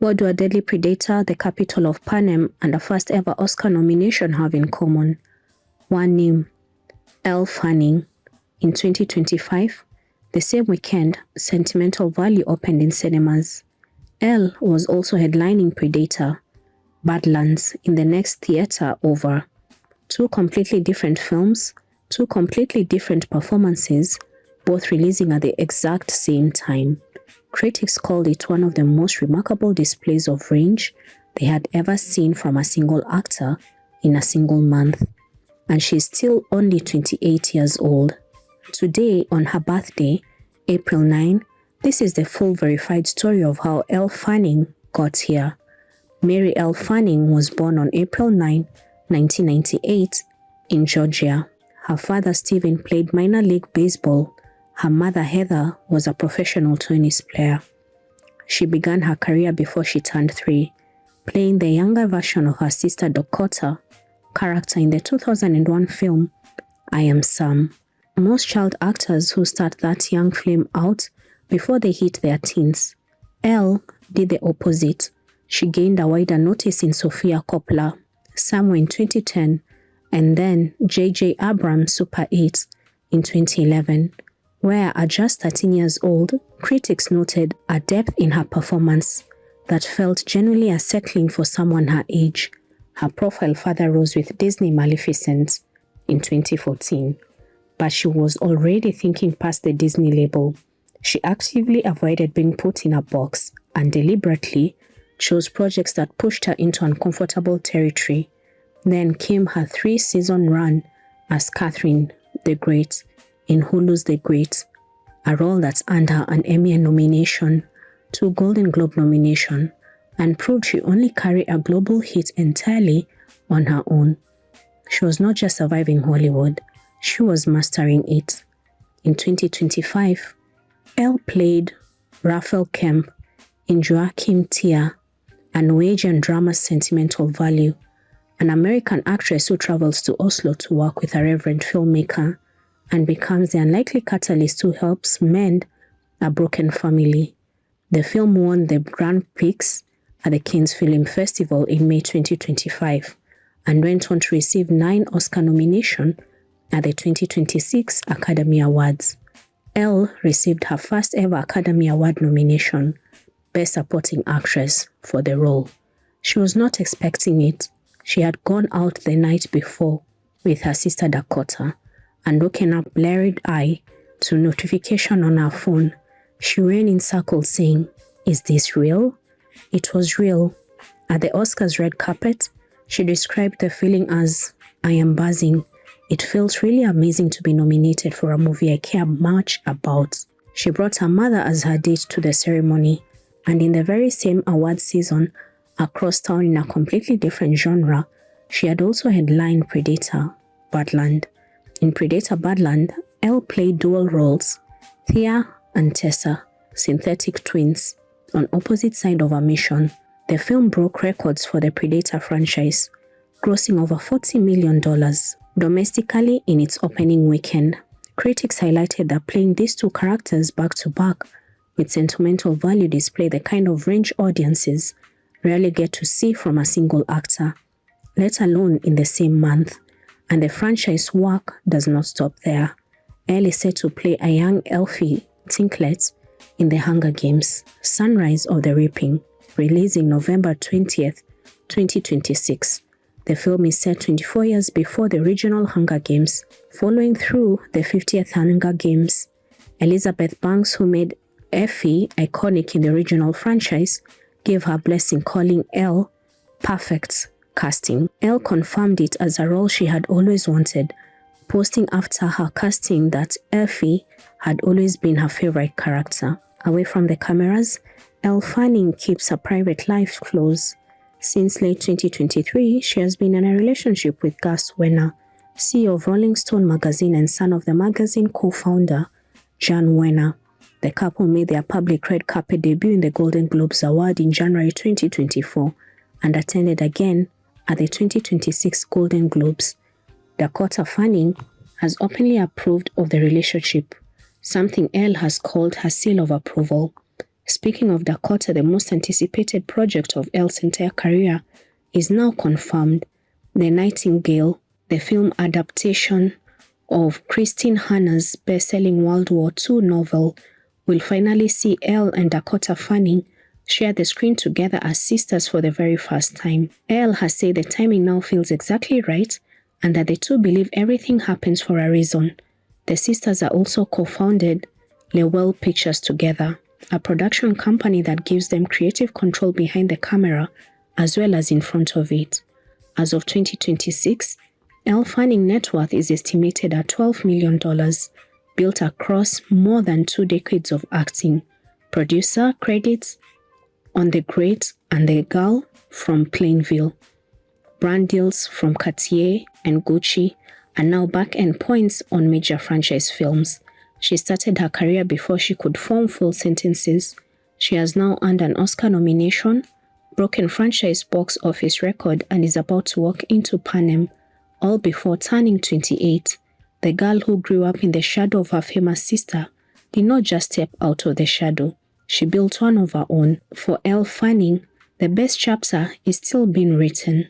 What do A Deadly Predator, The Capital of Panem, and a first ever Oscar nomination have in common? One name, Elle Fanning. In 2025, the same weekend, Sentimental Value opened in cinemas. Elle was also headlining Predator, Badlands, in the next theater over. Two completely different films, two completely different performances, both releasing at the exact same time. Critics called it one of the most remarkable displays of range they had ever seen from a single actor in a single month. And she's still only 28 years old. Today, on her birthday, April 9, this is the full verified story of how Elle Fanning got here. Mary Elle Fanning was born on April 9, 1998, in Georgia. Her father, Stephen, played minor league baseball. Her mother, Heather, was a professional tennis player. She began her career before she turned 3, playing the younger version of her sister Dakota character in the 2001 film, I Am Sam. Most child actors who start that young flame out before they hit their teens. Elle did the opposite. She gained a wider notice in Sofia Coppola, somewhere in 2010, and then J.J. Abrams' Super 8 in 2011. Where at just 13 years old, critics noted a depth in her performance that felt genuinely unsettling for someone her age. Her profile further rose with Disney Maleficent in 2014, but she was already thinking past the Disney label. She actively avoided being put in a box and deliberately chose projects that pushed her into uncomfortable territory. Then came her 3-season run as Catherine the Great in Hulu's The Great, a role that earned her an Emmy nomination, 2 Golden Globe nominations, and proved she only carried a global hit entirely on her own. She was not just surviving Hollywood, she was mastering it. In 2025, Elle played Raphael Kemp in Joachim Trier, a Norwegian drama Sentimental Value, an American actress who travels to Oslo to work with a reverend filmmaker and becomes the unlikely catalyst who helps mend a broken family. The film won the Grand Prix at the Cannes Film Festival in May 2025 and went on to receive 9 Oscar nominations at the 2026 Academy Awards. Elle received her first ever Academy Award nomination, Best Supporting Actress, for the role. She was not expecting it. She had gone out the night before with her sister Dakota and woken up bleary-eyed to notification on her phone. She ran in circles saying, "Is this real?" It was real. At the Oscars red carpet, she described the feeling as, "I am buzzing. It feels really amazing to be nominated for a movie I care much about." She brought her mother as her date to the ceremony, and in the very same award season, across town in a completely different genre, she had also headlined Predator, Badlands. In Predator Badlands, Elle played dual roles, Thea and Tessa, synthetic twins, on opposite sides of a mission. The film broke records for the Predator franchise, grossing over $40 million domestically in its opening weekend. Critics highlighted that playing these two characters back-to-back with Sentimental Value display the kind of range audiences rarely get to see from a single actor, let alone in the same month. And the franchise work does not stop there. Elle is set to play a young Elfie Tinklet in The Hunger Games, Sunrise of the Reaping, releasing November 20th, 2026. The film is set 24 years before the original Hunger Games, following through the 50th Hunger Games. Elizabeth Banks, who made Effie iconic in the original franchise, gave her blessing, calling Elle perfect casting. Elle confirmed it as a role she had always wanted, posting after her casting that Effie had always been her favorite character. Away from the cameras, Elle Fanning keeps her private life close. Since late 2023, she has been in a relationship with Gus Wenner, CEO of Rolling Stone magazine and son of the magazine co-founder, Jan Wenner. The couple made their public red carpet debut in the Golden Globes Award in January 2024 and attended again at the 2026 Golden Globes. Dakota Fanning has openly approved of the relationship, something Elle has called her seal of approval. Speaking of Dakota, the most anticipated project of Elle's entire career is now confirmed. The Nightingale, the film adaptation of Christine Hanna's best-selling World War II novel, will finally see Elle and Dakota Fanning share the screen together as sisters for the very first time. Elle has said the timing now feels exactly right and that the two believe everything happens for a reason. The sisters are also co-founded Lewell Pictures together, a production company that gives them creative control behind the camera as well as in front of it. As of 2026, Elle Fanning net worth is estimated at $12 million, built across more than 2 decades of acting. Producer credits on The Great and The Girl from Plainville. Brand deals from Cartier and Gucci, and now back-end points on major franchise films. She started her career before she could form full sentences. She has now earned an Oscar nomination, broken franchise box office record, and is about to walk into Panem, all before turning 28. The girl who grew up in the shadow of her famous sister did not just step out of the shadow. She built one of her own. For Elle Fanning, the best chapter is still being written.